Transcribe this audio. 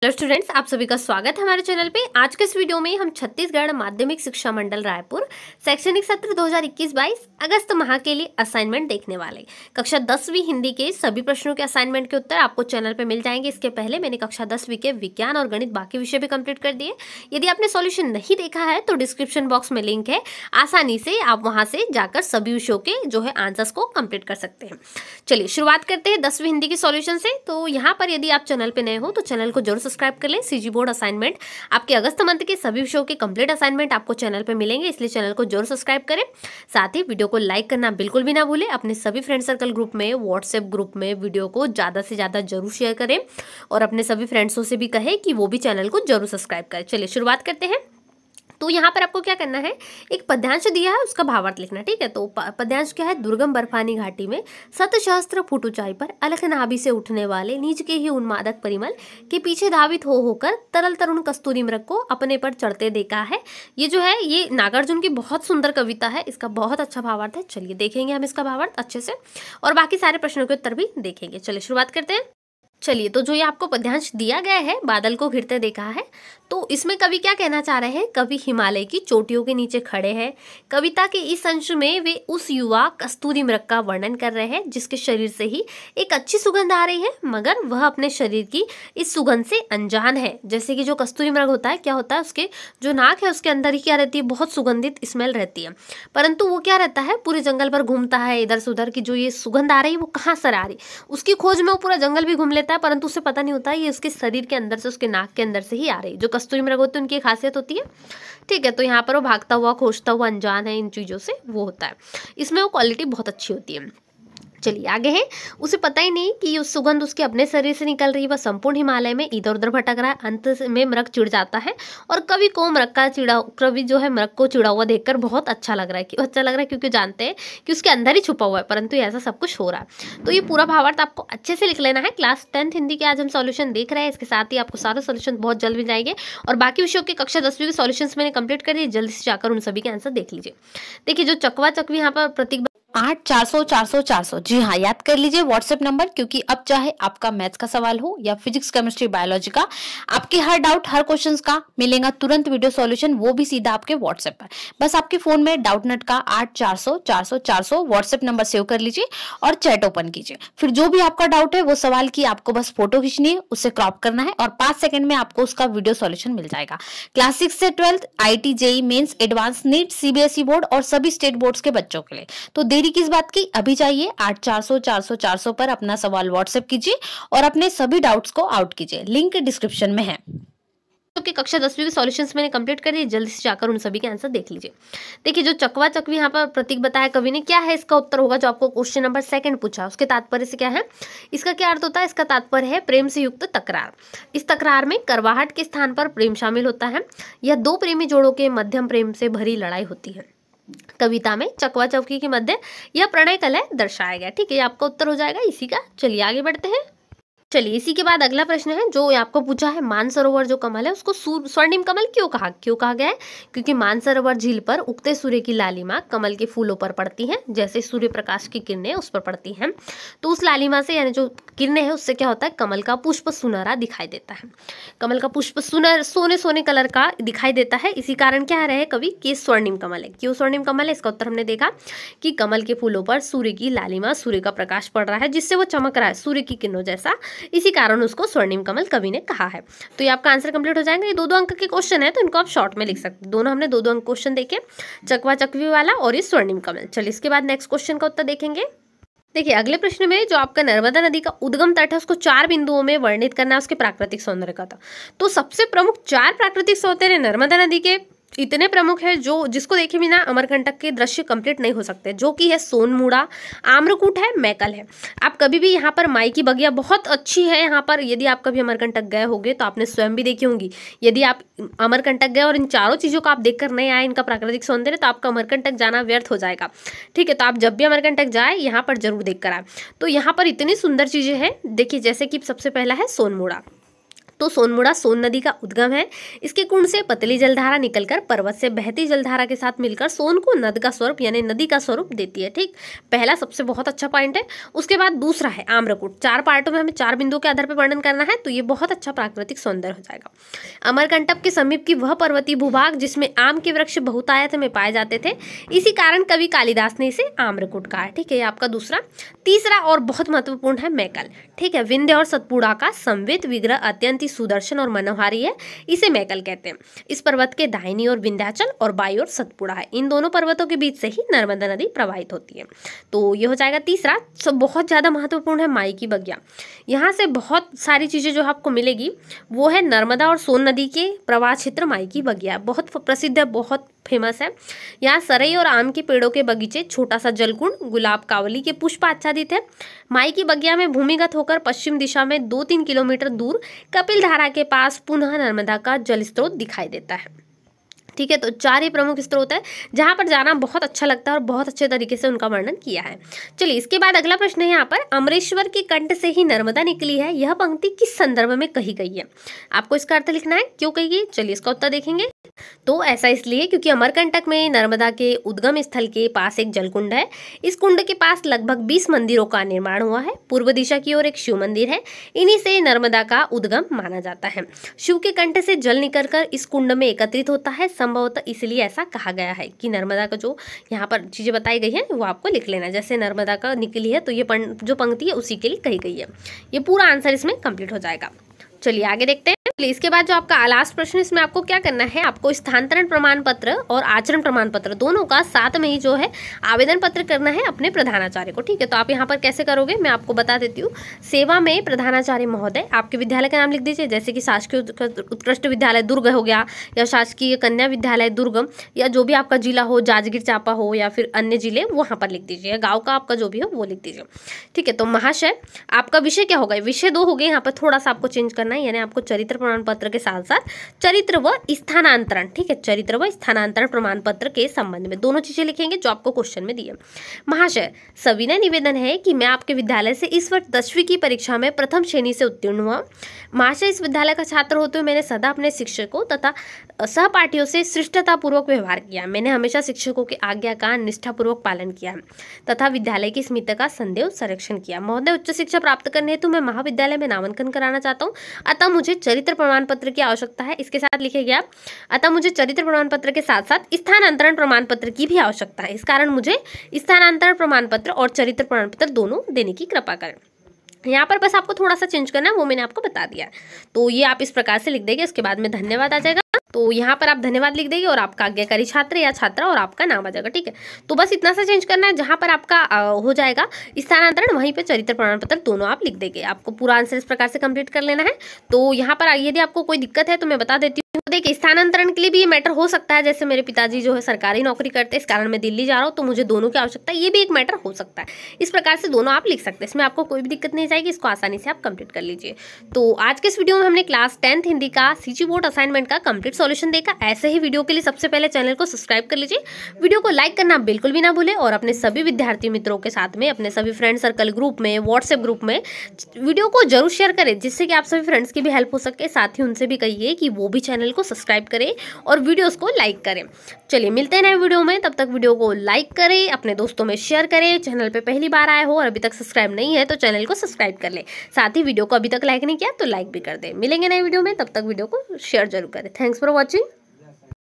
Hello students, आप सभी का स्वागत है हमारे चैनल पे। आज के इस वीडियो में हम छत्तीसगढ़ माध्यमिक शिक्षा मंडल रायपुर शैक्षणिक सत्र 2021-22 अगस्त माह के लिए असाइनमेंट देखने वाले। कक्षा 10वीं हिंदी के सभी प्रश्नों के असाइनमेंट के उत्तर आपको चैनल पे मिल जाएंगे। इसके पहले मैंने कक्षा 10वीं के विज्ञान और गणित बाकी विषय भी कंप्लीट कर दिए। यदि आपने सॉल्यूशन नहीं देखा है तो डिस्क्रिप्शन बॉक्स में लिंक है, आसानी से आप वहां से जाकर सभी विषयों के जो है आंसर्स को कंप्लीट कर सकते हैं। चलिए शुरुआत करते हैं 10वीं हिंदी की सॉल्यूशन से। तो यहाँ पर यदि आप चैनल पे नए हो तो चैनल को जरूर सब्सक्राइब कर लें। सीजी बोर्ड असाइनमेंट आपके अगस्त मंथ के सभी विषयों के कंप्लीट असाइनमेंट आपको चैनल पे मिलेंगे, इसलिए चैनल को जरूर सब्सक्राइब करें। साथ ही वीडियो को लाइक करना बिल्कुल भी ना भूलें। अपने सभी फ्रेंड सर्कल ग्रुप में, व्हाट्सएप ग्रुप में वीडियो को ज़्यादा से ज़्यादा जरूर शेयर करें और अपने सभी फ्रेंड्सों से भी कहें कि वो भी चैनल को जरूर सब्सक्राइब करें। चलिए शुरुआत करते हैं। तो यहाँ पर आपको क्या करना है, एक पद्यांश दिया है, उसका भावार्थ लिखना। ठीक है, तो पद्यांश क्या है, दुर्गम बर्फानी घाटी में 7 सहस्त्र फुट ऊंचाई पर अलख नाभि से उठने वाले नीच के ही उन्मादक परिमल के पीछे धावित हो होकर तरल तरुण कस्तूरी मृग को अपने पर चढ़ते देखा है। ये जो है ये नागार्जुन की बहुत सुंदर कविता है, इसका बहुत अच्छा भावार्थ है। चलिए देखेंगे हम इसका भावार्थ अच्छे से और बाकी सारे प्रश्नों के उत्तर भी देखेंगे। चलिए शुरुआत करते हैं। चलिए, तो जो ये आपको पद्यांश दिया गया है, बादल को घिरते देखा है, तो इसमें कवि क्या कहना चाह रहे हैं, कवि हिमालय की चोटियों के नीचे खड़े हैं। कविता के इस अंश में वे उस युवा कस्तूरी मृग का वर्णन कर रहे हैं जिसके शरीर से ही एक अच्छी सुगंध आ रही है, मगर वह अपने शरीर की इस सुगंध से अनजान है। जैसे कि जो कस्तूरी मृग होता है, क्या होता है, उसके जो नाक है उसके अंदर ही क्या रहती है, बहुत सुगंधित स्मेल रहती है, परंतु वो क्या रहता है, पूरे जंगल पर घूमता है इधर से उधर की जो ये सुगंध आ रही है वो कहाँ से आ रही, उसकी खोज में वो पूरा जंगल भी घूम लेता है, परंतु उसे पता नहीं होता ये उसके शरीर के अंदर से, उसके नाक के अंदर से ही आ रही। जो कस्तूरी मृग होती है उनकी खासियत होती है। ठीक है, तो यहाँ पर वो भागता हुआ, खोजता हुआ, अनजान है इन चीज़ों से, वो होता है। इसमें वो क्वालिटी बहुत अच्छी होती है। चलिए आगे है, उसे पता ही नहीं कि उस सुगंध उसके अपने शरीर से निकल रही है। वह संपूर्ण हिमालय में इधर उधर भटक रहा है। अंत में मृग चिढ़ जाता है और कवि को कवि जो है मृग को चिड़ा हुआ देखकर बहुत अच्छा लग रहा है। क्यों अच्छा लग रहा है, क्योंकि जानते हैं कि उसके अंदर ही छुपा हुआ है, परंतु ऐसा सब कुछ हो रहा है। तो ये पूरा भावार्थ आपको अच्छे से लिख लेना है। क्लास 10th हिंदी के आज हम सॉल्यूशन देख रहे हैं, इसके साथ ही आपको सारे सॉल्यूशन बहुत जल्द मिल जाएंगे और बाकी विषयों के कक्षा 10वीं के सॉल्यूशन मैंने कंप्लीट कर दिए, जल्दी से जाकर उन सभी के आंसर देख लीजिए। देखिए जो चकवा चकवी यहाँ पर प्रतीक 8 400 400 400, जी हाँ, याद कर लीजिए व्हाट्सएप नंबर, क्योंकि अब चाहे आपका मैथ्स का सवाल हो या फिजिक्स, केमिस्ट्री, बायोलॉजी का, आपके हर डाउट, हर क्वेश्चंस का मिलेगा तुरंत वीडियो सॉल्यूशन, वो भी सीधा आपके व्हाट्सएप पर। बस आपके फोन में डाउटनेट का 8 400 400 400 व्हाट्सएप नंबर सेव कर लीजिए और चैट ओपन कीजिए। फिर जो भी आपका डाउट है वो सवाल की आपको बस फोटो खींचनी है, उससे क्रॉप करना है और 5 सेकंड में आपको उसका वीडियो सॉल्यूशन मिल जाएगा। क्लास 6 से 12th, IIT, JEE mains, advance, NEET, CBSE board और सभी स्टेट बोर्ड्स के बच्चों के लिए। तो देरी किस बात की, अभी चाहिए 8 400 400 400 पर अपना सवाल व्हाट्सएप कीजिए और अपने सभी डाउट्स को आउट कीजिए। लिंक डिस्क्रिप्शन में है। कि कक्षा 10वीं के सॉल्यूशंस मैंने कंप्लीट कर दिए, जल्दी से जाकर उन सभी के आंसर देख लीजिए। देखिए जो चकवा चकवी यहाँ पर प्रतीक बताया कवि ने, क्या है इसका उत्तर होगा, जो आपको क्वेश्चन नंबर 2 पूछा, उसके तात्पर्य से क्या है, इसका क्या अर्थ होता है, इसका तात्पर्य है प्रेम से युक्त तकरार। इस तकरार में करवाहट के स्थान पर प्रेम शामिल होता है। यह दो प्रेमी जोड़ों के मध्यम प्रेम से भरी लड़ाई होती है। कविता में चकवा चौकी के मध्य यह प्रणय कलह दर्शाया गया। ठीक है, आपका उत्तर हो जाएगा इसी का। चलिए आगे बढ़ते हैं। चलिए इसी के बाद अगला प्रश्न है जो आपको पूछा है, मानसरोवर जो कमल है उसको स्वर्णिम कमल क्यों कहा गया है, क्योंकि मानसरोवर झील पर उगते सूर्य की लालिमा कमल के फूलों पर पड़ती है, जैसे सूर्य प्रकाश की किरणें उस पर पड़ती हैं, तो उस लालिमा से यानी जो किरणें हैं उससे क्या होता है, कमल का पुष्प सुनहरा दिखाई देता है। कमल का पुष्प सोने सोने कलर का दिखाई देता है। इसी कारण क्या रहे कवि कि स्वर्णिम कमल है। क्यों स्वर्णिम कमल है, इसका उत्तर हमने देखा कि कमल के फूलों पर सूर्य की लालिमा, सूर्य का प्रकाश पड़ रहा है जिससे वो चमक रहा है सूर्य की किरणों जैसा, इसी कारण उसको स्वर्णिम कमल कवि ने कहा है। तो ये आपका आंसर कंप्लीट हो जाएगा। ये 2-2 अंक के क्वेश्चन है तो इनको आप शॉर्ट में लिख सकते हैं। दोनों हमने 2-2 अंक क्वेश्चन देखे, चकवा चकवी वाला और ये स्वर्णिम कमल। चलिए इसके बाद नेक्स्ट क्वेश्चन का उत्तर देखेंगे। देखिए अगले प्रश्न में जो आपका नर्मदा नदी का उद्गम तट है उसको 4 बिंदुओं में वर्णित करना है, उसके प्राकृतिक सौंदर्य का था। तो सबसे प्रमुख 4 प्राकृतिक सौंदर्य नर्मदा नदी के इतने प्रमुख है जो जिसको देखे बिना अमरकंटक के दृश्य कंप्लीट नहीं हो सकते, जो कि है सोनमुड़ा, आम्रकूट है, मैकल है। आप कभी भी यहाँ पर माई की बगिया बहुत अच्छी है। यहाँ पर यदि आप कभी अमरकंटक गए होंगे तो आपने स्वयं भी देखी होंगी। यदि आप अमरकंटक गए और इन चारों चीज़ों को आप देखकर नहीं आए, इनका प्राकृतिक सौंदर्य, तो आपका अमरकंटक जाना व्यर्थ हो जाएगा। ठीक है, तो आप जब भी अमरकंटक जाए यहाँ पर जरूर देख कर आए। तो यहाँ पर इतनी सुंदर चीज़ें हैं। देखिए जैसे कि सबसे पहला है सोनमुड़ा। तो सोनमुड़ा सोन नदी का उद्गम है। इसके कुंड से पतली जलधारा निकलकर पर्वत से बहती जलधारा के साथ मिलकर सोन को नद का स्वरूप यानी नदी का स्वरूप देती है। ठीक, पहला सबसे बहुत अच्छा पॉइंट है। उसके बाद दूसरा है आम्रकूट। 4 पार्टों में हमें 4 बिंदुओं के आधार पर वर्णन करना है, तो ये बहुत अच्छा प्राकृतिक सौंदर्य हो जाएगा। अमरकंटक के समीप की वह पर्वतीय भूभाग जिसमें आम के वृक्ष बहुतायत में पाए जाते थे, इसी कारण कवि कालिदास ने इसे आम्रकूट कहा है। ठीक है, ये आपका दूसरा। तीसरा और बहुत महत्वपूर्ण है मैकल। ठीक है, विंध्य और सतपुड़ा का संवित विग्रह अत्यंत ही सुदर्शन और मनोहारी है, इसे मैकल कहते हैं। इस पर्वत के दाहिनी ओर विंध्याचल और बाई ओर सतपुड़ा है। इन दोनों पर्वतों के बीच से ही नर्मदा नदी प्रवाहित होती है। तो ये हो जाएगा तीसरा। सब बहुत ज़्यादा महत्वपूर्ण है माई की बगिया। यहाँ से बहुत सारी चीज़ें जो आपको मिलेगी वो है नर्मदा और सोन नदी के प्रवाह क्षेत्र माई की बगिया, बहुत प्रसिद्ध है, बहुत फेमस है। यहाँ सरई और आम के पेड़ों के बगीचे, छोटा सा जलकुंड, गुलाब कावली के पुष्प आच्छादित है। माई की बगिया में भूमिगत होकर पश्चिम दिशा में 2-3 किलोमीटर दूर कपिल धारा के पास पुनः नर्मदा का जल स्रोत दिखाई देता है। ठीक है, तो 4 ही प्रमुख स्रोत है जहाँ पर जाना बहुत अच्छा लगता है और बहुत अच्छे तरीके से उनका वर्णन किया है। चलिए, इसके बाद अगला प्रश्न है यहाँ पर, अमरेश्वर के कंठ से ही नर्मदा निकली है, यह पंक्ति किस संदर्भ में कही गई है? आपको इसका अर्थ लिखना है, क्यों कही गई। चलिए इसका उत्तर देखेंगे। तो ऐसा इसलिए क्योंकि अमरकंटक में नर्मदा के उद्गम स्थल के पास एक जलकुंड है। इस कुंड के पास लगभग 20 मंदिरों का निर्माण हुआ है। पूर्व दिशा की ओर एक शिव मंदिर है। इन्हीं से नर्मदा का उद्गम माना जाता है। शिव के कंठ से जल निकलकर इस कुंड में एकत्रित होता है, संभवतः इसलिए ऐसा कहा गया है कि नर्मदा का जो यहाँ पर चीजें बताई गई हैं वो आपको लिख लेना। जैसे नर्मदा का निकली है तो ये जो पंक्ति है उसी के लिए कही गई है। ये पूरा आंसर इसमें कंप्लीट हो जाएगा। चलिए आगे देखते हैं। इसके बाद जो आपका लास्ट प्रश्न, इसमें आपको क्या करना है, आपको स्थानांतरण प्रमाण पत्र और आचरण प्रमाण पत्र दोनों का साथ में ही जो है आवेदन पत्र करना है अपने प्रधानाचार्य को। ठीक है, तो आप यहाँ पर कैसे करोगे मैं आपको बता देती हूँ। सेवा में प्रधानाचार्य महोदय, आपके विद्यालय का नाम लिख दीजिए, जैसे कि शासकीय उत्कृष्ट विद्यालय दुर्ग हो गया, या शासकीय कन्या विद्यालय दुर्ग, या जो भी आपका जिला हो, जांजगीर चांपा हो या फिर अन्य जिले, वहाँ पर लिख दीजिए। गाँव का आपका जो भी हो वो लिख दीजिए। ठीक है, तो महाशय आपका विषय क्या होगा, विषय 2 हो गए, यहाँ पर थोड़ा सा आपको चेंज करना है, यानी आपको चरित्र प्रमाण पत्र के साथ साथ चरित्र व स्थानांतरण, ठीक है, चरित्र व स्थानांतरण प्रमाण पत्र के संबंध में दोनों चीजें लिखेंगे जो आपको क्वेश्चन में दिए। महाशय, सविनय निवेदन है कि मैं आपके विद्यालय से इस वर्ष 10वीं की परीक्षा में प्रथम श्रेणी से उत्तीर्ण हुआ। महाशय, इस विद्यालय का छात्र होते हुए मैंने सदा अपने शिक्षकों तथा सहपाठियों से शिष्टतापूर्वक व्यवहार किया। मैंने हमेशा शिक्षकों की आज्ञा का निष्ठापूर्वक पालन किया तथा विद्यालय की स्मिता का संदेह संरक्षण किया। महोदय, उच्च शिक्षा प्राप्त करने हेतु मैं महाविद्यालय में नामांकन कराना चाहता हूँ, अतः मुझे चरित्र प्रमाण पत्र की आवश्यकता है। इसके साथ लिखेंगे आप, अतः मुझे चरित्र प्रमाण पत्र के साथ साथ स्थानांतरण प्रमाण पत्र की भी आवश्यकता है। इस कारण मुझे स्थानांतरण प्रमाण पत्र और चरित्र प्रमाण पत्र दोनों देने की कृपा करें। यहाँ पर बस आपको थोड़ा सा चेंज करना है, वो मैंने आपको बता दिया। तो ये आप इस प्रकार से लिख देंगे, इसके बाद में धन्यवाद आ जाएगा। तो यहाँ पर आप धन्यवाद लिख देंगे और आपका आज्ञाकारी छात्र या छात्रा और आपका नाम आ जाएगा। ठीक है, तो बस इतना सा चेंज करना है। जहाँ पर आपका हो जाएगा स्थानांतरण, वहीं पे चरित्र प्रमाण पत्र दोनों आप लिख देंगे। आपको पूरा आंसर इस प्रकार से कंप्लीट कर लेना है। तो यहाँ पर यदि आपको कोई दिक्कत है तो मैं बता देती हूँ। देखिए, स्थानांतरण के लिए भी ये मैटर हो सकता है, जैसे मेरे पिताजी जो है सरकारी नौकरी करते हैं, इस कारण मैं दिल्ली जा रहा हूँ तो मुझे दोनों की आवश्यकता है, ये भी एक मैटर हो सकता है। इस प्रकार से दोनों आप लिख सकते हैं, इसमें आपको कोई भी दिक्कत नहीं जाएगी, इसको आसानी से आप कंप्लीट कर लीजिए। तो आज के इस वीडियो में हमने क्लास 10th हिंदी का सीजी बोर्ड असाइनमेंट का कंप्लीट सॉल्यूशन देखा। ऐसे ही वीडियो के लिए सबसे पहले चैनल को सब्सक्राइब कर लीजिए, वीडियो को लाइक करना बिल्कुल भी ना भूलें और अपने सभी विद्यार्थी मित्रों के साथ में, अपने सभी फ्रेंड सर्कल ग्रुप में, व्हाट्सएप ग्रुप में वीडियो को जरूर शेयर करें, जिससे कि आप सभी फ्रेंड्स की भी हेल्प हो सके। साथ ही उनसे भी कहिए कि वो भी चैनल को सब्सक्राइब करें और वीडियोस को लाइक करें। चलिए मिलते हैं नए वीडियो में, तब तक वीडियो को लाइक करें, अपने दोस्तों में शेयर करें। चैनल पे पहली बार आए हो और अभी तक सब्सक्राइब नहीं है तो चैनल को सब्सक्राइब कर ले। साथ ही वीडियो को अभी तक लाइक नहीं किया तो लाइक भी कर दे। मिलेंगे नए वीडियो में, तब तक वीडियो को शेयर जरूर करें। Thanks for watching.